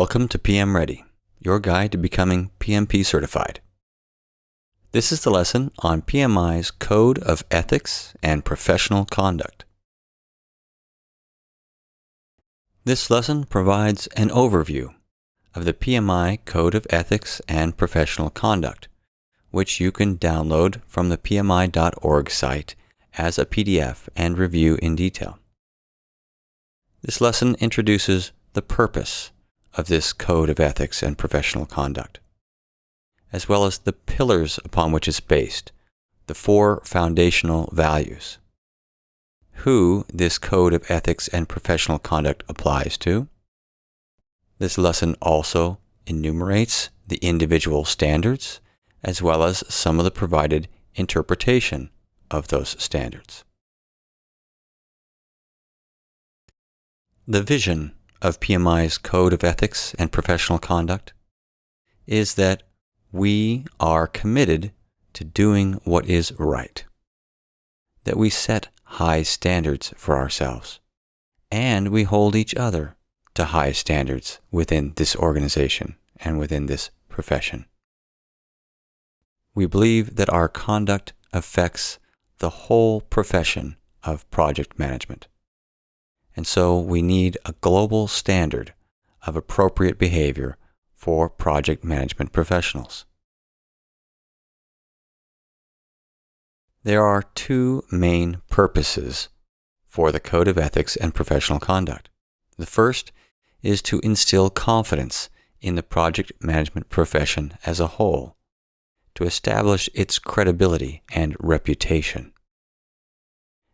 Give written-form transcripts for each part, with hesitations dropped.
Welcome to PM Ready, your guide to becoming PMP certified. This is the lesson on PMI's Code of Ethics and Professional Conduct. This lesson provides an overview of the PMI Code of Ethics and Professional Conduct, which you can download from the PMI.org site as a PDF and review in detail. This lesson introduces the purpose of this Code of Ethics and Professional Conduct, as well as the pillars upon which it's based, the 4 foundational values, who this Code of Ethics and Professional Conduct applies to. This lesson also enumerates the individual standards, as well as some of the provided interpretation of those standards. The vision of PMI's Code of Ethics and Professional Conduct is that we are committed to doing what is right, that we set high standards for ourselves, and we hold each other to high standards within this organization and within this profession. We believe that our conduct affects the whole profession of project management. And so we need a global standard of appropriate behavior for project management professionals. There are 2 main purposes for the Code of Ethics and Professional Conduct. The first is to instill confidence in the project management profession as a whole, to establish its credibility and reputation.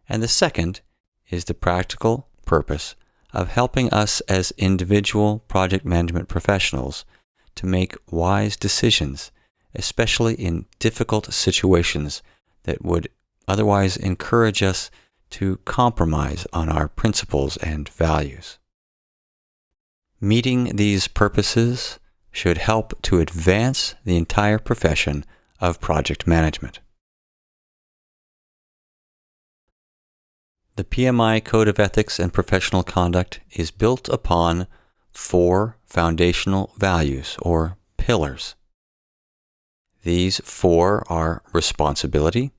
And the second is the practical purpose of helping us as individual project management professionals to make wise decisions, especially in difficult situations that would otherwise encourage us to compromise on our principles and values. Meeting these purposes should help to advance the entire profession of project management. The PMI Code of Ethics and Professional Conduct is built upon 4 foundational values or pillars. These 4 are responsibility,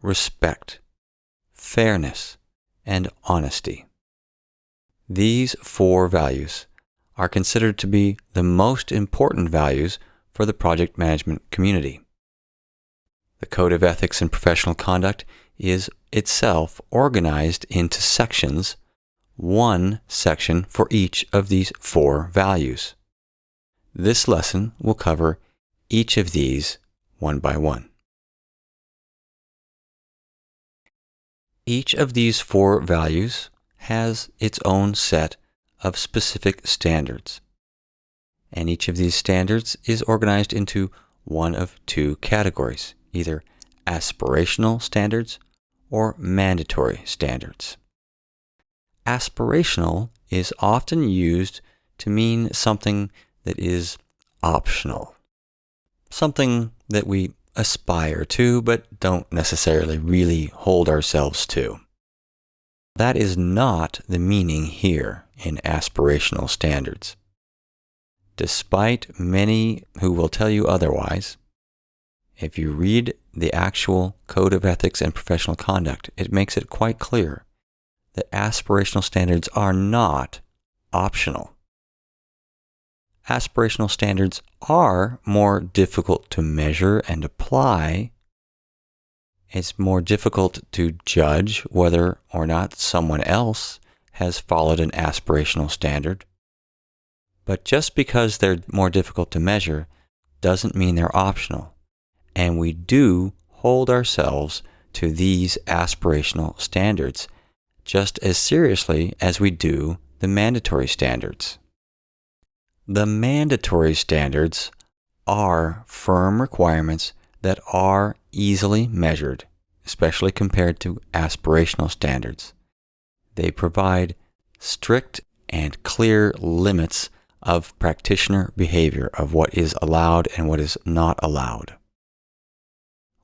respect, fairness, and honesty. These 4 values are considered to be the most important values for the project management community. The Code of Ethics and Professional Conduct is itself organized into sections, 1 section for each of these 4 values. This lesson will cover each of these one by one. Each of these 4 values has its own set of specific standards, and each of these standards is organized into one of 2 categories, either aspirational standards or mandatory standards. Aspirational is often used to mean something that is optional, something that we aspire to but don't necessarily really hold ourselves to. That is not the meaning here in aspirational standards. Despite many who will tell you otherwise, if you read the actual Code of Ethics and Professional Conduct, it makes it quite clear that aspirational standards are not optional. Aspirational standards are more difficult to measure and apply. It's more difficult to judge whether or not someone else has followed an aspirational standard. But just because they're more difficult to measure doesn't mean they're optional. And we do hold ourselves to these aspirational standards just as seriously as we do the mandatory standards. The mandatory standards are firm requirements that are easily measured, especially compared to aspirational standards. They provide strict and clear limits of practitioner behavior of what is allowed and what is not allowed.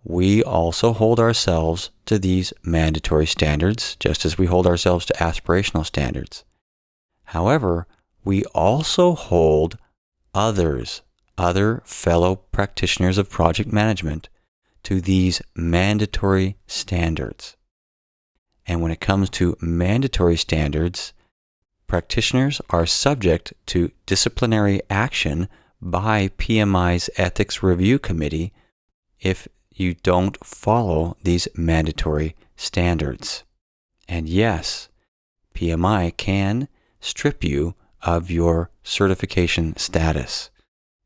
We also hold ourselves to these mandatory standards, just as we hold ourselves to aspirational standards. However, we also hold other fellow practitioners of project management to these mandatory standards. And when it comes to mandatory standards, practitioners are subject to disciplinary action by PMI's Ethics Review Committee if you don't follow these mandatory standards. And yes, PMI can strip you of your certification status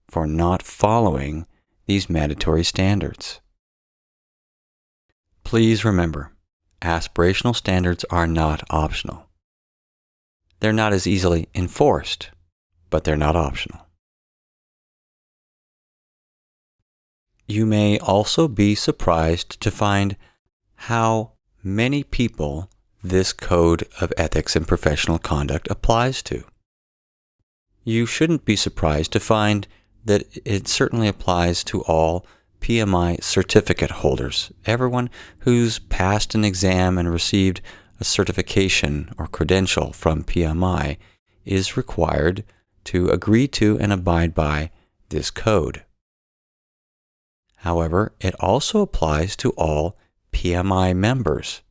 for not following these mandatory standards. Please remember, aspirational standards are not optional. They're not as easily enforced, but they're not optional. You may also be surprised to find how many people this code of ethics and professional conduct applies to. You shouldn't be surprised to find that it certainly applies to all PMI certificate holders, everyone who's passed an exam and received a certification or credential from PMI is required to agree to and abide by this code. However, it also applies to all PMI members.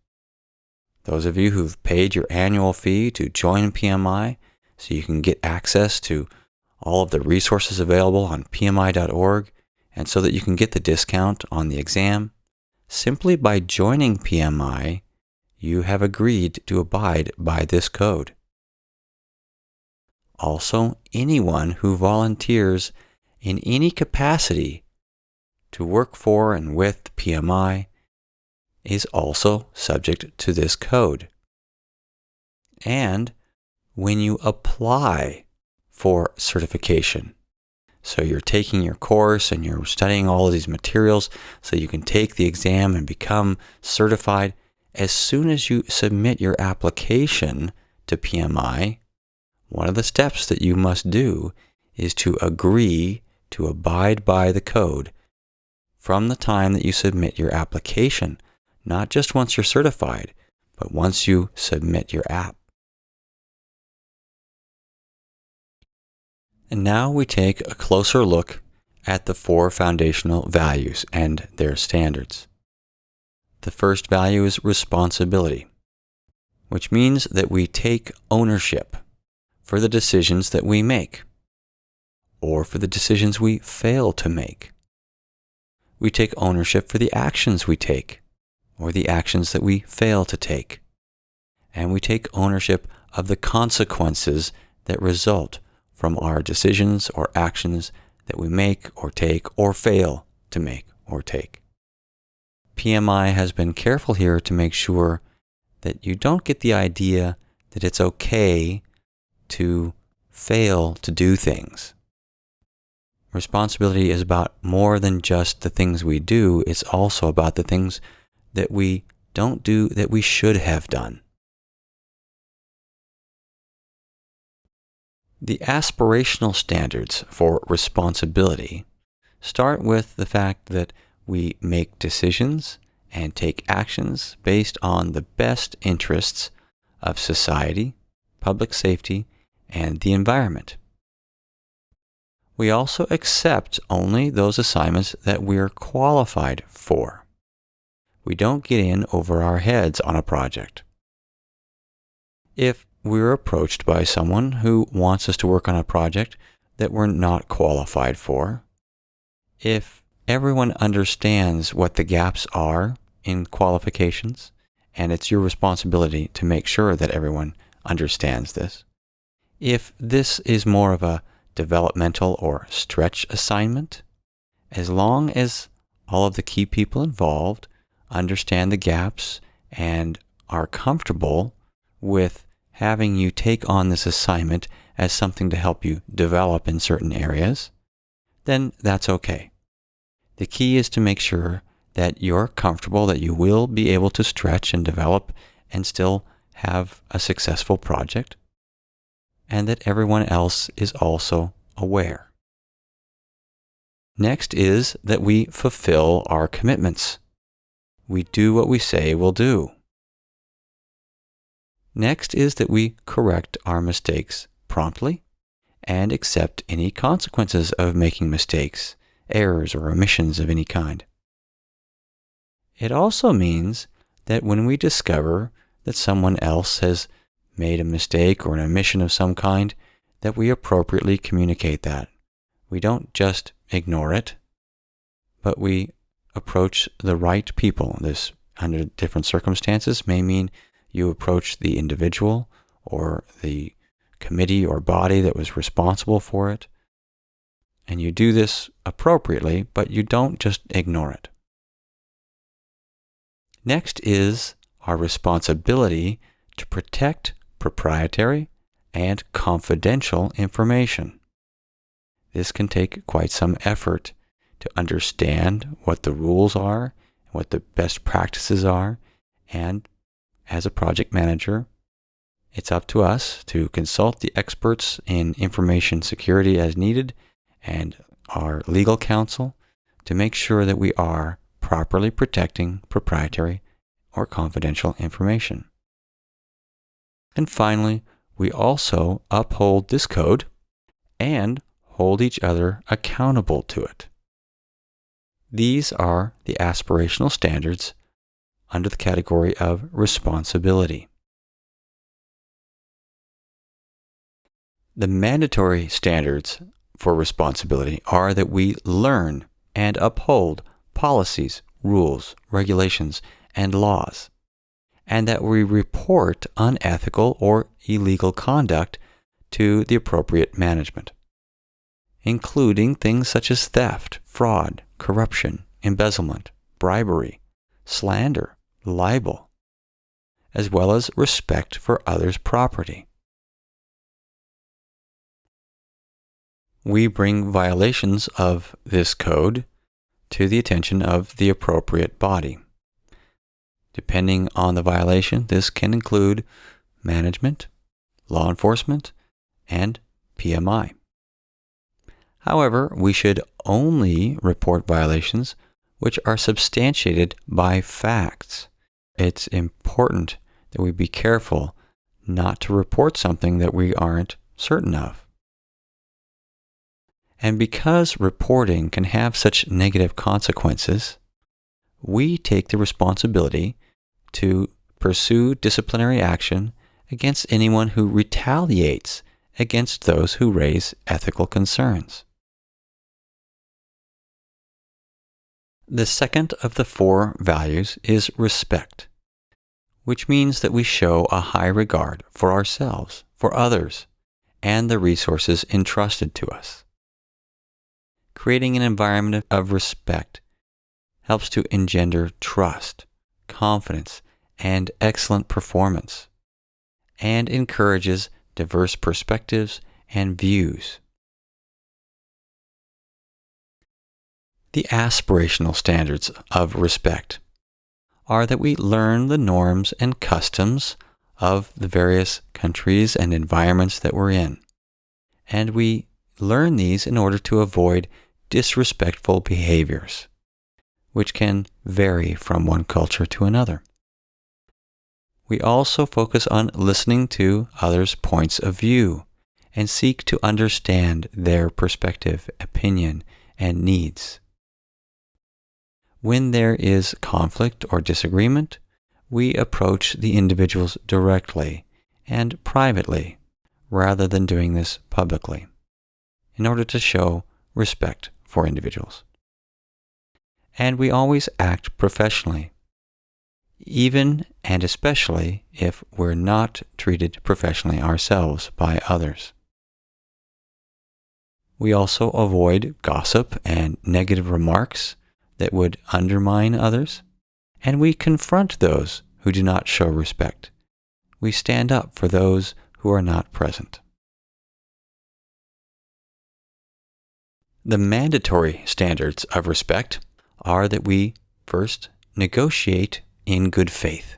Those of you who've paid your annual fee to join PMI so you can get access to all of the resources available on pmi.org and so that you can get the discount on the exam, simply by joining PMI, you have agreed to abide by this code. Also, anyone who volunteers in any capacity to work for and with PMI is also subject to this code. And when you apply for certification, so you're taking your course and you're studying all of these materials so you can take the exam and become certified, as soon as you submit your application to PMI, one of the steps that you must do is to agree to abide by the code from the time that you submit your application, not just once you're certified, but once you submit your app. And now we take a closer look at the 4 foundational values and their standards. The first value is responsibility, which means that we take ownership for the decisions that we make, or for the decisions we fail to make. We take ownership for the actions we take, or the actions that we fail to take. And we take ownership of the consequences that result from our decisions or actions that we make or take or fail to make or take. PMI has been careful here to make sure that you don't get the idea that it's okay to fail to do things. Responsibility is about more than just the things we do. It's also about the things that we don't do that we should have done. The aspirational standards for responsibility start with the fact that we make decisions and take actions based on the best interests of society, public safety, and the environment. We also accept only those assignments that we're qualified for. We don't get in over our heads on a project. If we're approached by someone who wants us to work on a project that we're not qualified for, if everyone understands what the gaps are in qualifications, and it's your responsibility to make sure that everyone understands this, if this is more of a developmental or stretch assignment, as long as all of the key people involved understand the gaps and are comfortable with having you take on this assignment as something to help you develop in certain areas, then that's okay. The key is to make sure that you're comfortable, that you will be able to stretch and develop and still have a successful project, and that everyone else is also aware. Next is that we fulfill our commitments. We do what we say we'll do. Next is that we correct our mistakes promptly and accept any consequences of making mistakes, errors, or omissions of any kind. It also means that when we discover that someone else has made a mistake or an omission of some kind, that we appropriately communicate that. We don't just ignore it, but we approach the right people. This, under different circumstances, may mean you approach the individual or the committee or body that was responsible for it, and you do this appropriately, but you don't just ignore it. Next is our responsibility to protect proprietary and confidential information. This can take quite some effort to understand what the rules are, what the best practices are, and as a project manager, it's up to us to consult the experts in information security as needed and our legal counsel to make sure that we are properly protecting proprietary or confidential information. And finally, we also uphold this code and hold each other accountable to it. These are the aspirational standards under the category of responsibility. The mandatory standards for responsibility are that we learn and uphold policies, rules, regulations, and laws, and that we report unethical or illegal conduct to the appropriate management, including things such as theft, fraud, corruption, embezzlement, bribery, slander, libel, as well as respect for others' property. We bring violations of this code to the attention of the appropriate body. Depending on the violation, this can include management, law enforcement, and PMI. However, we should only report violations which are substantiated by facts. It's important that we be careful not to report something that we aren't certain of. And because reporting can have such negative consequences, we take the responsibility to pursue disciplinary action against anyone who retaliates against those who raise ethical concerns. The second of the 4 values is respect, which means that we show a high regard for ourselves, for others, and the resources entrusted to us. Creating an environment of respect helps to engender trust, confidence, and excellent performance, and encourages diverse perspectives and views. The aspirational standards of respect are that we learn the norms and customs of the various countries and environments that we're in, and we learn these in order to avoid disrespectful behaviors, which can vary from one culture to another. We also focus on listening to others' points of view and seek to understand their perspective, opinion, and needs. When there is conflict or disagreement, we approach the individuals directly and privately rather than doing this publicly, in order to show respect for individuals. And we always act professionally, even and especially if we're not treated professionally ourselves by others. We also avoid gossip and negative remarks that would undermine others, and we confront those who do not show respect. We stand up for those who are not present. The mandatory standards of respect are that we, first, negotiate in good faith.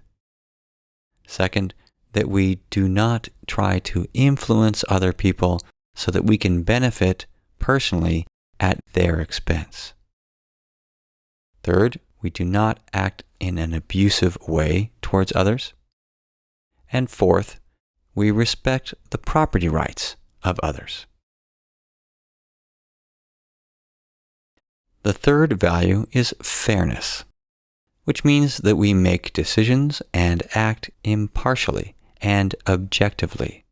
Second, that we do not try to influence other people so that we can benefit personally at their expense. Third, we do not act in an abusive way towards others. And fourth, we respect the property rights of others. The third value is fairness, which means that we make decisions and act impartially and objectively,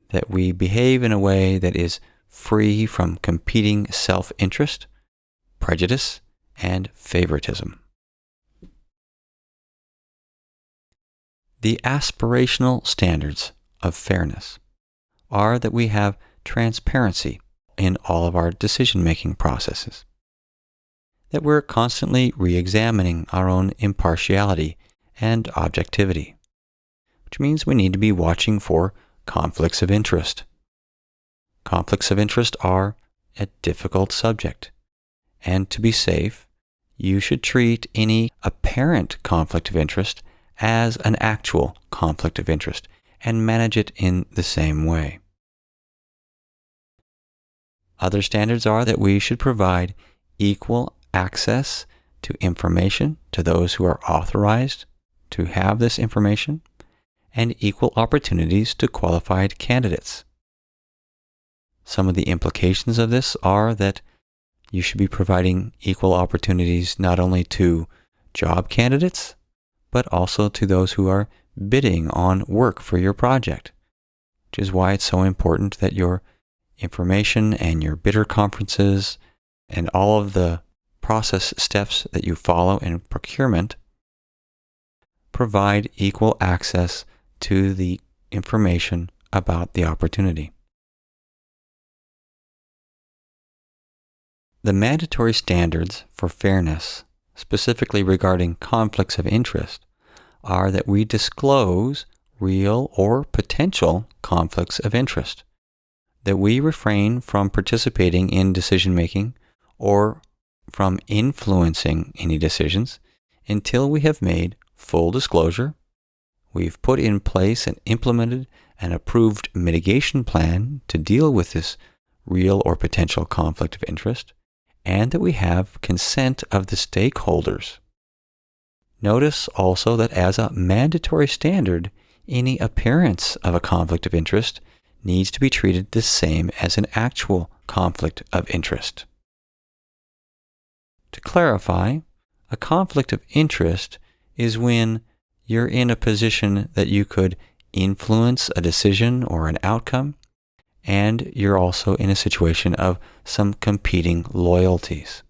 that we behave in a way that is free from competing self-interest, prejudice, and favoritism. The aspirational standards of fairness are that we have transparency in all of our decision-making processes, that we're constantly re-examining our own impartiality and objectivity, which means we need to be watching for conflicts of interest. Conflicts of interest are a difficult subject, and to be safe, you should treat any apparent conflict of interest as an actual conflict of interest and manage it in the same way. Other standards are that we should provide equal access to information to those who are authorized to have this information, and equal opportunities to qualified candidates. Some of the implications of this are that you should be providing equal opportunities not only to job candidates, but also to those who are bidding on work for your project, which is why it's so important that your information and your bidder conferences and all of the process steps that you follow in procurement provide equal access to the information about the opportunity. The mandatory standards for fairness, specifically regarding conflicts of interest, are that we disclose real or potential conflicts of interest, that we refrain from participating in decision-making or from influencing any decisions until we have made full disclosure, we've put in place and implemented an approved mitigation plan to deal with this real or potential conflict of interest, and that we have consent of the stakeholders. Notice also that as a mandatory standard, any appearance of a conflict of interest needs to be treated the same as an actual conflict of interest. To clarify, a conflict of interest is when you're in a position that you could influence a decision or an outcome, and you're also in a situation of some competing loyalties.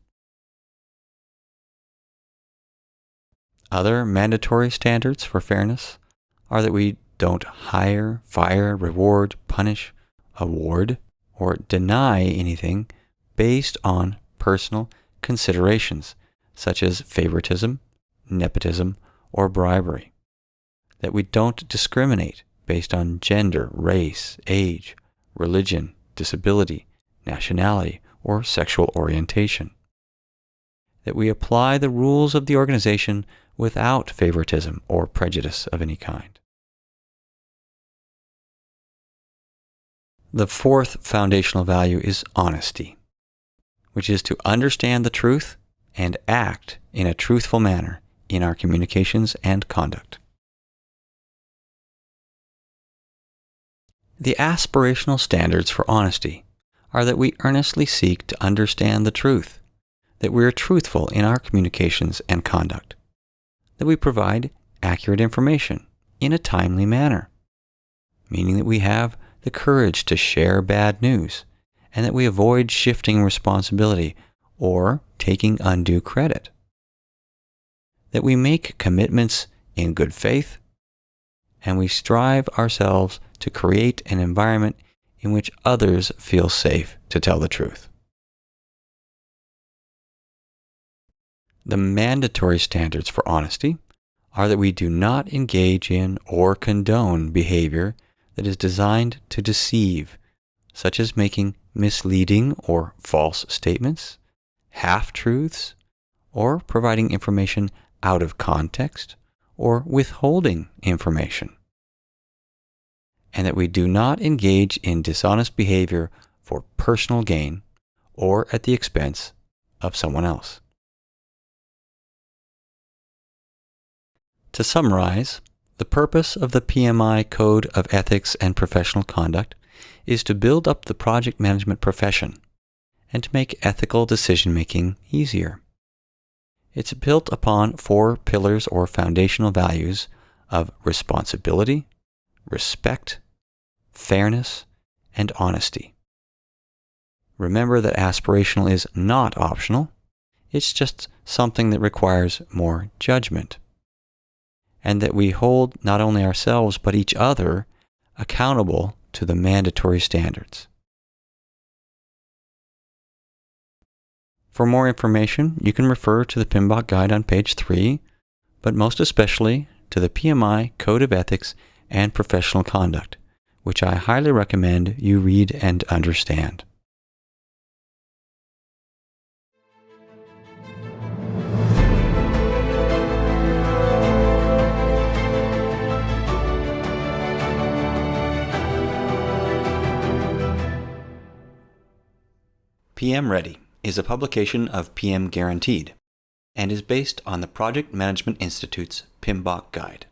Other mandatory standards for fairness are that we don't hire, fire, reward, punish, award, or deny anything based on personal considerations such as favoritism, nepotism, or bribery. That we don't discriminate based on gender, race, age, religion, disability, nationality, or sexual orientation. That we apply the rules of the organization without favoritism or prejudice of any kind. The fourth foundational value is honesty, which is to understand the truth and act in a truthful manner in our communications and conduct. The aspirational standards for honesty are that we earnestly seek to understand the truth, that we are truthful in our communications and conduct, that we provide accurate information in a timely manner, meaning that we have the courage to share bad news, and that we avoid shifting responsibility or taking undue credit, that we make commitments in good faith, and we strive ourselves to create an environment in which others feel safe to tell the truth. The mandatory standards for honesty are that we do not engage in or condone behavior that is designed to deceive, such as making misleading or false statements, half-truths, or providing information out of context, or withholding information. And that we do not engage in dishonest behavior for personal gain or at the expense of someone else. To summarize, the purpose of the PMI Code of Ethics and Professional Conduct is to build up the project management profession and to make ethical decision-making easier. It's built upon 4 pillars or foundational values of responsibility, respect, fairness, and honesty. Remember that aspirational is not optional. It's just something that requires more judgment, and that we hold not only ourselves but each other accountable to the mandatory standards. For more information, you can refer to the PMBOK guide on page 3, but most especially to the PMI Code of Ethics and Professional Conduct, which I highly recommend you read and understand. PM Ready is a publication of PM Guaranteed and is based on the Project Management Institute's PMBOK guide.